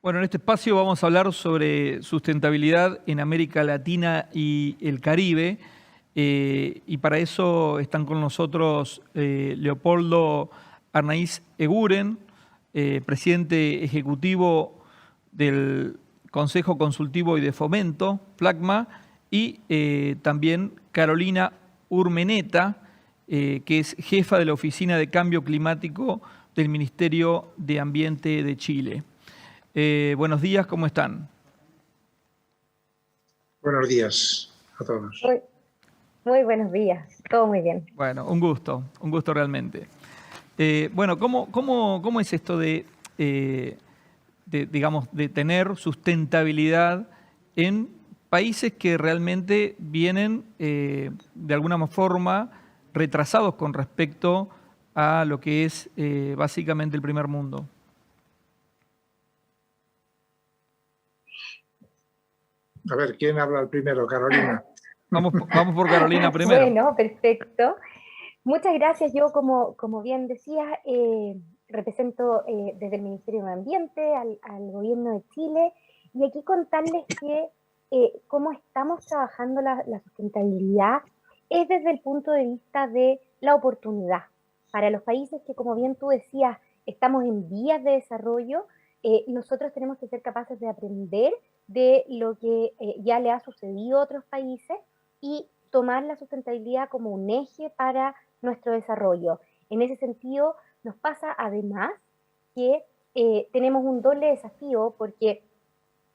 Bueno, en este espacio vamos a hablar sobre sustentabilidad en América Latina y el Caribe. Y para eso están con nosotros Leopoldo Arnaiz Eguren, presidente ejecutivo del Consejo Consultivo y de Fomento, FLACMA, y también Carolina Urmeneta, que es jefa de la Oficina de Cambio Climático del Ministerio de Ambiente de Chile. Buenos días, ¿cómo están? Buenos días a todos. Muy buenos días, todo muy bien. Bueno, un gusto realmente. Bueno, ¿cómo es esto digamos, de tener sustentabilidad en países que realmente vienen de alguna forma retrasados con respecto a lo que es básicamente el primer mundo? A ver, ¿quién habla el primero? Carolina. Vamos por Carolina primero. Bueno, perfecto. Muchas gracias. Yo, como bien decía, represento desde el Ministerio de Ambiente al Gobierno de Chile, y aquí contarles que cómo estamos trabajando la sustentabilidad es desde el punto de vista de la oportunidad. Para los países que, como bien tú decías, estamos en vías de desarrollo, nosotros tenemos que ser capaces de aprender de lo que ya le ha sucedido a otros países y tomar la sustentabilidad como un eje para nuestro desarrollo. En ese sentido, nos pasa además que tenemos un doble desafío, porque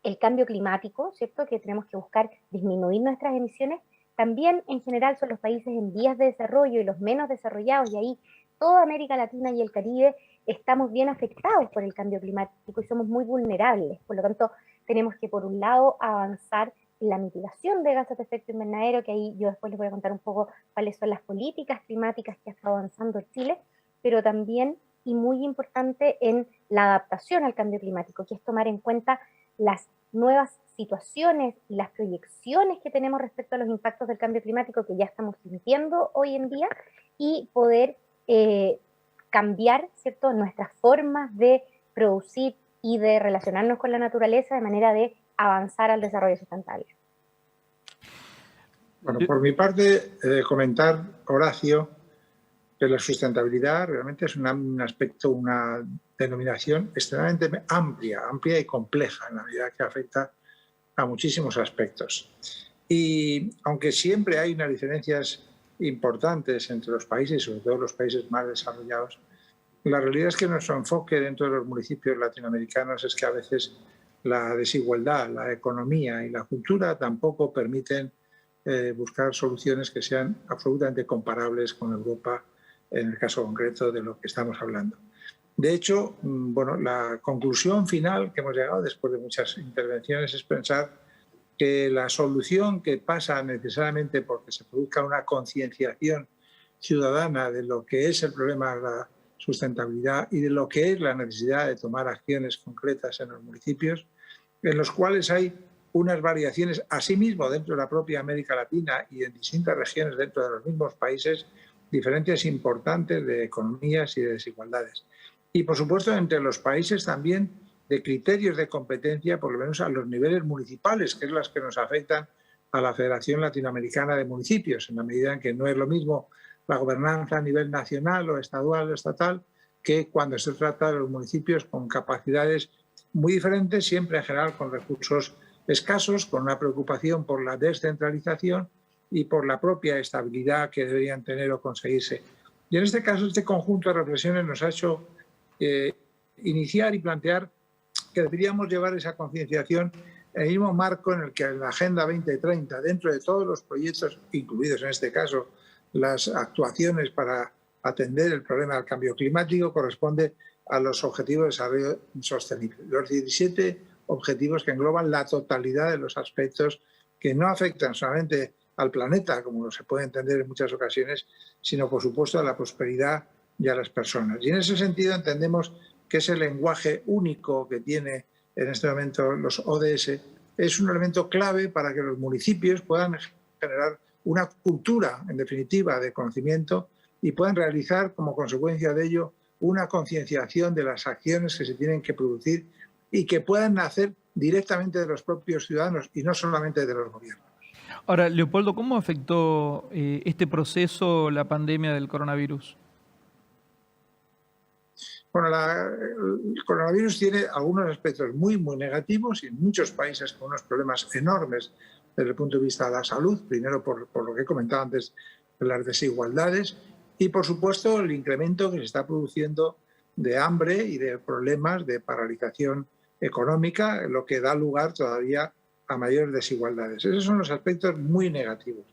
el cambio climático, ¿cierto?, que tenemos que buscar disminuir nuestras emisiones, también en general son los países en vías de desarrollo y los menos desarrollados, y ahí toda América Latina y el Caribe estamos bien afectados por el cambio climático y somos muy vulnerables. Por lo tanto, tenemos que, por un lado, avanzar en la mitigación de gases de efecto invernadero, que ahí yo después les voy a contar un poco cuáles son las políticas climáticas que ha estado avanzando Chile, pero también, y muy importante, en la adaptación al cambio climático, que es tomar en cuenta las nuevas situaciones y las proyecciones que tenemos respecto a los impactos del cambio climático que ya estamos sintiendo hoy en día, y poder cambiar, ¿cierto?, nuestras formas de producir y de relacionarnos con la naturaleza de manera de avanzar al desarrollo sustentable. Bueno, por mi parte, comentar, Horacio, que la sustentabilidad realmente es un aspecto, una denominación extremadamente amplia y compleja, en la medida que afecta a muchísimos aspectos. Y aunque siempre hay unas diferencias importantes entre los países, sobre todo los países más desarrollados, la realidad es que nuestro enfoque dentro de los municipios latinoamericanos es que a veces la desigualdad, la economía y la cultura tampoco permiten buscar soluciones que sean absolutamente comparables con Europa, en el caso concreto de lo que estamos hablando. De hecho, bueno, la conclusión final que hemos llegado después de muchas intervenciones es pensar que la solución, que pasa necesariamente porque se produzca una concienciación ciudadana de lo que es el problema de la sustentabilidad y de lo que es la necesidad de tomar acciones concretas en los municipios, en los cuales hay unas variaciones, asimismo dentro de la propia América Latina y en distintas regiones dentro de los mismos países, diferencias importantes de economías y de desigualdades. Y, por supuesto, entre los países también de criterios de competencia, por lo menos a los niveles municipales, que es las que nos afectan a la Federación Latinoamericana de Municipios, en la medida en que no es lo mismo la gobernanza a nivel nacional o estatal que cuando se trata de los municipios con capacidades muy diferentes, siempre en general con recursos escasos, con una preocupación por la descentralización y por la propia estabilidad que deberían tener o conseguirse. Y en este caso, este conjunto de reflexiones nos ha hecho iniciar y plantear que deberíamos llevar esa concienciación en el mismo marco en el que la Agenda 2030, dentro de todos los proyectos, incluidos en este caso las actuaciones para atender el problema del cambio climático, corresponde a los Objetivos de Desarrollo Sostenible. Los 17 objetivos que engloban la totalidad de los aspectos que no afectan solamente al planeta, como se puede entender en muchas ocasiones, sino, por supuesto, a la prosperidad y a las personas. Y en ese sentido entendemos que ese lenguaje único que tiene en este momento los ODS es un elemento clave para que los municipios puedan generar una cultura, en definitiva, de conocimiento y puedan realizar, como consecuencia de ello, una concienciación de las acciones que se tienen que producir y que puedan nacer directamente de los propios ciudadanos y no solamente de los gobiernos. Ahora, Leopoldo, ¿cómo afectó este proceso la pandemia del coronavirus? Bueno, el coronavirus tiene algunos aspectos muy, muy negativos y en muchos países con unos problemas enormes desde el punto de vista de la salud, primero por lo que he comentado antes de las desigualdades y, por supuesto, el incremento que se está produciendo de hambre y de problemas de paralización económica, lo que da lugar todavía a mayores desigualdades. Esos son los aspectos muy negativos.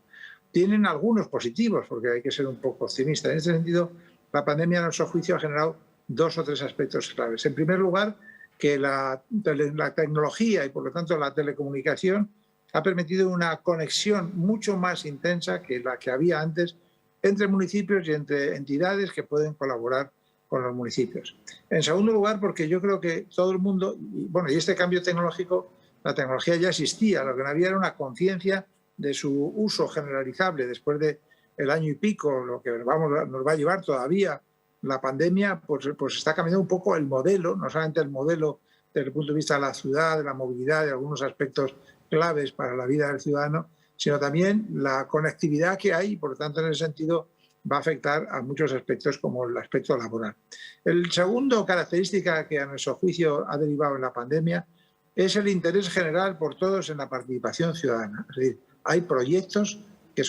Tienen algunos positivos, porque hay que ser un poco optimista. En este sentido, la pandemia, a nuestro juicio, ha generado 2 o 3 aspectos claves. En primer lugar, que la tecnología y, por lo tanto, la telecomunicación ha permitido una conexión mucho más intensa que la que había antes entre municipios y entre entidades que pueden colaborar con los municipios. En segundo lugar, porque yo creo que todo el mundo, y este cambio tecnológico, la tecnología ya existía, lo que no había era una conciencia de su uso generalizable después del año y pico, lo que nos va a llevar todavía la pandemia, pues está cambiando un poco el modelo, no solamente el modelo desde el punto de vista de la ciudad, de la movilidad, de algunos aspectos claves para la vida del ciudadano, sino también la conectividad que hay y, por lo tanto, en ese sentido va a afectar a muchos aspectos como el aspecto laboral. El segundo característica que a nuestro juicio ha derivado en la pandemia es el interés general por todos en la participación ciudadana. Es decir, hay proyectos que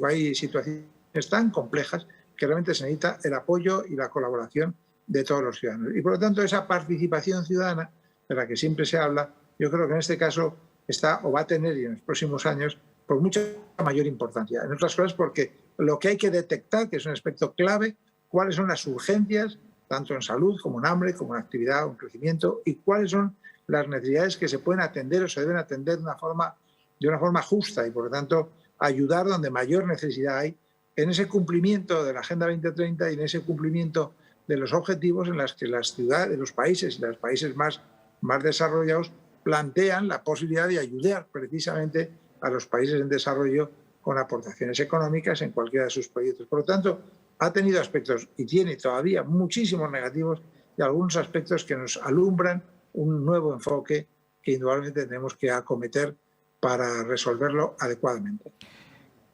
hay situaciones tan complejas que realmente se necesita el apoyo y la colaboración de todos los ciudadanos. Y por lo tanto, esa participación ciudadana de la que siempre se habla, yo creo que en este caso está o va a tener y en los próximos años por mucha mayor importancia. En otras cosas porque lo que hay que detectar, que es un aspecto clave, cuáles son las urgencias, tanto en salud como en hambre, como en actividad o en crecimiento, y cuáles son las necesidades que se pueden atender o se deben atender de una forma justa y, por lo tanto, ayudar donde mayor necesidad hay en ese cumplimiento de la Agenda 2030 y en ese cumplimiento de los objetivos en los que las ciudades, los países y los países más desarrollados plantean la posibilidad de ayudar precisamente a los países en desarrollo con aportaciones económicas en cualquiera de sus proyectos. Por lo tanto, ha tenido aspectos y tiene todavía muchísimos negativos y algunos aspectos que nos alumbran un nuevo enfoque que indudablemente tenemos que acometer para resolverlo adecuadamente.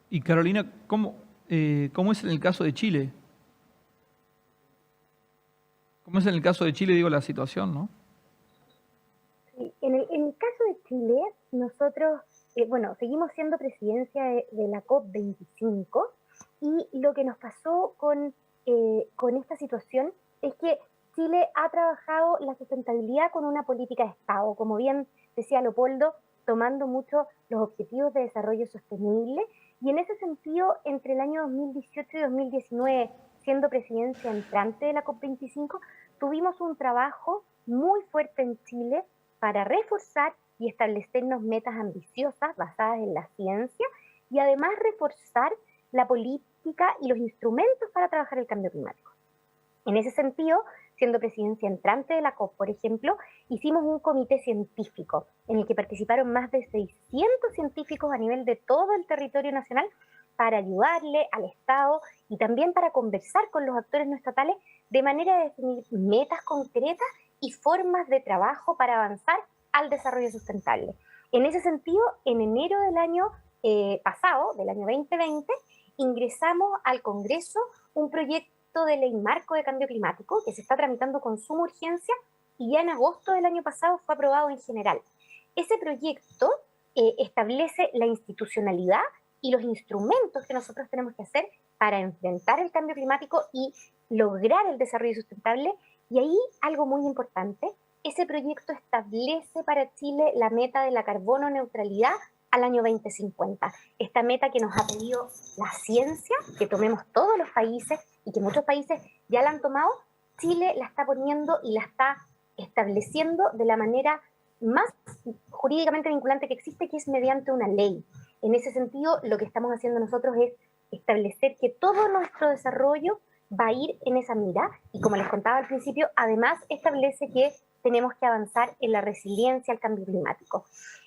Y Carolina, ¿cómo es en el caso de Chile? ¿Cómo es en el caso de Chile, digo, la situación, no? Sí, en el caso de Chile, nosotros, seguimos siendo presidencia de la COP25 y lo que nos pasó con esta situación es que Chile ha trabajado la sustentabilidad con una política de Estado, como bien decía Leopoldo, tomando mucho los objetivos de desarrollo sostenible, y en ese sentido, entre el año 2018 y 2019, siendo presidencia entrante de la COP25, tuvimos un trabajo muy fuerte en Chile para reforzar y establecernos metas ambiciosas basadas en la ciencia y además reforzar la política y los instrumentos para trabajar el cambio climático. En ese sentido, siendo presidencia entrante de la COP, por ejemplo, hicimos un comité científico en el que participaron más de 600 científicos a nivel de todo el territorio nacional para ayudarle al Estado y también para conversar con los actores no estatales de manera de definir metas concretas y formas de trabajo para avanzar al desarrollo sustentable. En ese sentido, en enero del año pasado, del año 2020, ingresamos al Congreso un proyecto de ley marco de cambio climático que se está tramitando con suma urgencia y ya en agosto del año pasado fue aprobado en general. Ese proyecto establece la institucionalidad y los instrumentos que nosotros tenemos que hacer para enfrentar el cambio climático y lograr el desarrollo sustentable. Y ahí algo muy importante, ese proyecto establece para Chile la meta de la carbono neutralidad al año 2050. Esta meta que nos ha pedido la ciencia, que tomemos todos los países y que muchos países ya la han tomado, Chile la está poniendo y la está estableciendo de la manera más jurídicamente vinculante que existe, que es mediante una ley. En ese sentido, lo que estamos haciendo nosotros es establecer que todo nuestro desarrollo va a ir en esa mira y, como les contaba al principio, además establece que tenemos que avanzar en la resiliencia al cambio climático.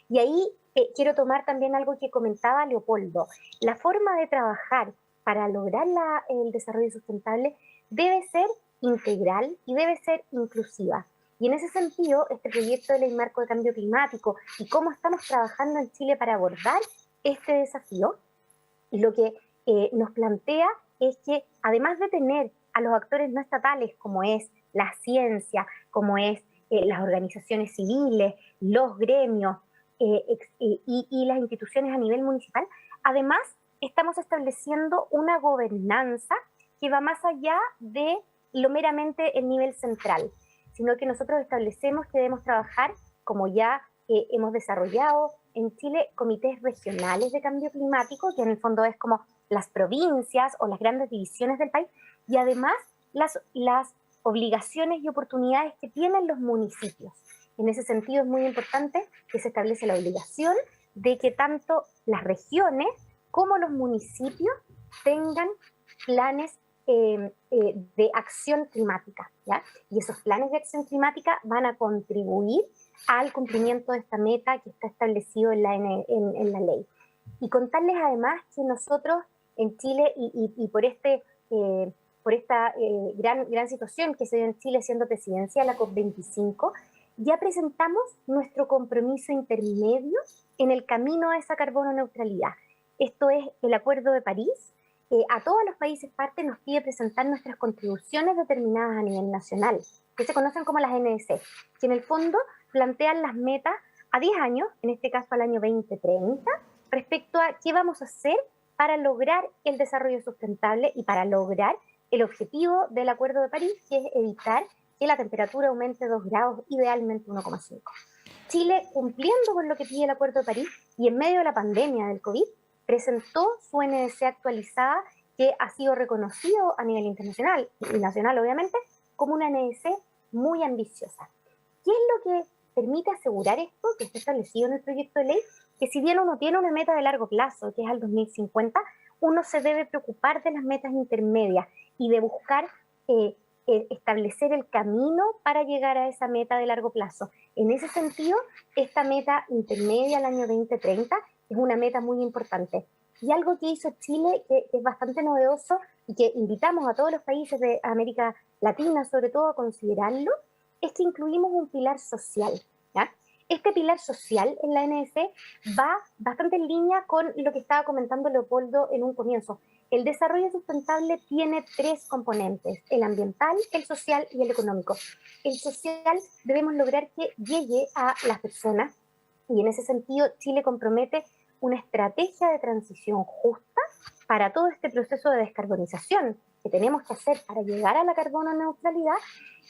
Y ahí quiero tomar también algo que comentaba Leopoldo. La forma de trabajar para lograr el desarrollo sustentable debe ser integral y debe ser inclusiva. Y en ese sentido, este proyecto de ley marco de cambio climático y cómo estamos trabajando en Chile para abordar este desafío, lo que nos plantea es que además de tener a los actores no estatales como es la ciencia, como es las organizaciones civiles, los gremios y las instituciones a nivel municipal, además estamos estableciendo una gobernanza que va más allá de lo meramente el nivel central, sino que nosotros establecemos que debemos trabajar, como ya hemos desarrollado en Chile, comités regionales de cambio climático, que en el fondo es como las provincias o las grandes divisiones del país, y además las obligaciones y oportunidades que tienen los municipios. En ese sentido es muy importante que se establece la obligación de que tanto las regiones como los municipios tengan planes de acción climática, ¿ya? Y esos planes de acción climática van a contribuir al cumplimiento de esta meta que está establecido en la ley. Y contarles además que nosotros en Chile, y por esta gran situación que se dio en Chile siendo presidencia de la COP25, ya presentamos nuestro compromiso intermedio en el camino a esa carbono neutralidad. Esto es el Acuerdo de París. A todos los países parte nos pide presentar nuestras contribuciones determinadas a nivel nacional, que se conocen como las NDC, que en el fondo plantean las metas a 10 años, en este caso al año 2030, respecto a qué vamos a hacer para lograr el desarrollo sustentable y para lograr el objetivo del Acuerdo de París, que es evitar que la temperatura aumente 2 grados, idealmente 1,5. Chile, cumpliendo con lo que pide el Acuerdo de París y en medio de la pandemia del COVID, presentó su NDC actualizada, que ha sido reconocido a nivel internacional y nacional, obviamente, como una NDC muy ambiciosa. ¿Qué es lo que permite asegurar esto, que está establecido en el proyecto de ley? Que si bien uno tiene una meta de largo plazo, que es al 2050, uno se debe preocupar de las metas intermedias y de buscar establecer el camino para llegar a esa meta de largo plazo. En ese sentido, esta meta intermedia al año 2030 es una meta muy importante. Y algo que hizo Chile, que es bastante novedoso y que invitamos a todos los países de América Latina, sobre todo, a considerarlo, es que incluimos un pilar social, ¿ya? Este pilar social en la NDC va bastante en línea con lo que estaba comentando Leopoldo en un comienzo. El desarrollo sustentable tiene 3 componentes: el ambiental, el social y el económico. El social debemos lograr que llegue a las personas, y en ese sentido Chile compromete una estrategia de transición justa para todo este proceso de descarbonización que tenemos que hacer para llegar a la carbono neutralidad,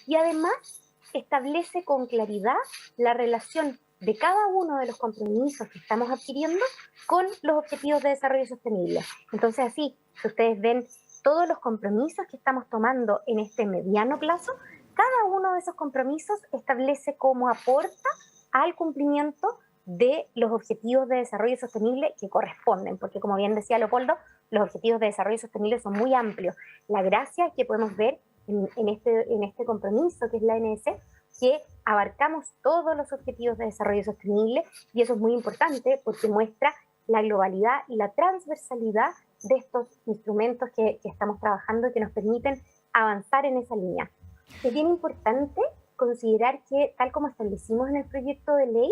y además establece con claridad la relación de cada uno de los compromisos que estamos adquiriendo con los objetivos de desarrollo sostenible. Entonces, así, si ustedes ven todos los compromisos que estamos tomando en este mediano plazo, cada uno de esos compromisos establece cómo aporta al cumplimiento de los objetivos de desarrollo sostenible que corresponden, porque como bien decía Leopoldo, los objetivos de desarrollo sostenible son muy amplios. La gracia es que podemos ver en este compromiso que es la NDC, que abarcamos todos los objetivos de desarrollo sostenible, y eso es muy importante porque muestra la globalidad y la transversalidad de estos instrumentos que estamos trabajando y que nos permiten avanzar en esa línea. Es bien importante considerar que, tal como establecimos en el proyecto de ley,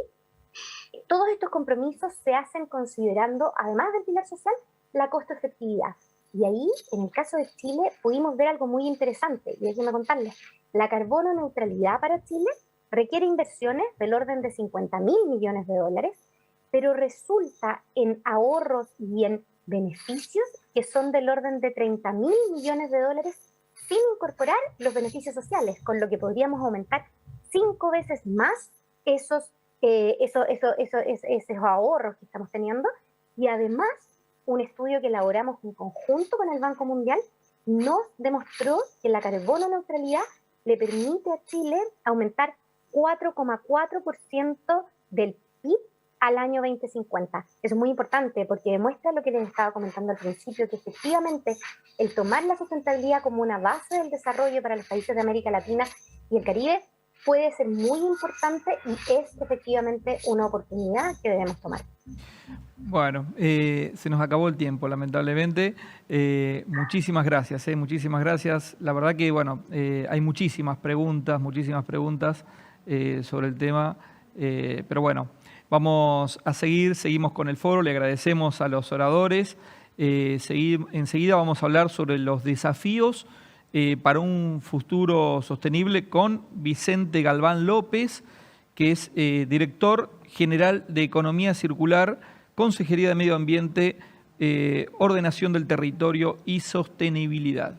todos estos compromisos se hacen considerando, además del pilar social, la costo-efectividad. Y ahí, en el caso de Chile, pudimos ver algo muy interesante, y déjenme contarles. La carbono neutralidad para Chile requiere inversiones del orden de 50.000 millones de dólares, pero resulta en ahorros y en beneficios que son del orden de 30.000 millones de dólares sin incorporar los beneficios sociales, con lo que podríamos aumentar 5 veces más esos ahorros que estamos teniendo. Y además, un estudio que elaboramos en conjunto con el Banco Mundial nos demostró que la carbono neutralidad le permite a Chile aumentar 4,4% del PIB al año 2050. Eso es muy importante porque demuestra lo que les estaba comentando al principio, que efectivamente el tomar la sustentabilidad como una base del desarrollo para los países de América Latina y el Caribe puede ser muy importante y es efectivamente una oportunidad que debemos tomar. Bueno, se nos acabó el tiempo, lamentablemente. Muchísimas gracias, muchísimas gracias. La verdad que, bueno, hay muchísimas preguntas sobre el tema, pero bueno, vamos a seguimos con el foro, le agradecemos a los oradores. Enseguida vamos a hablar sobre los desafíos para un futuro sostenible con Vicente Galván López, que es director general de Economía Circular, Consejería de Medio Ambiente, Ordenación del Territorio y Sostenibilidad.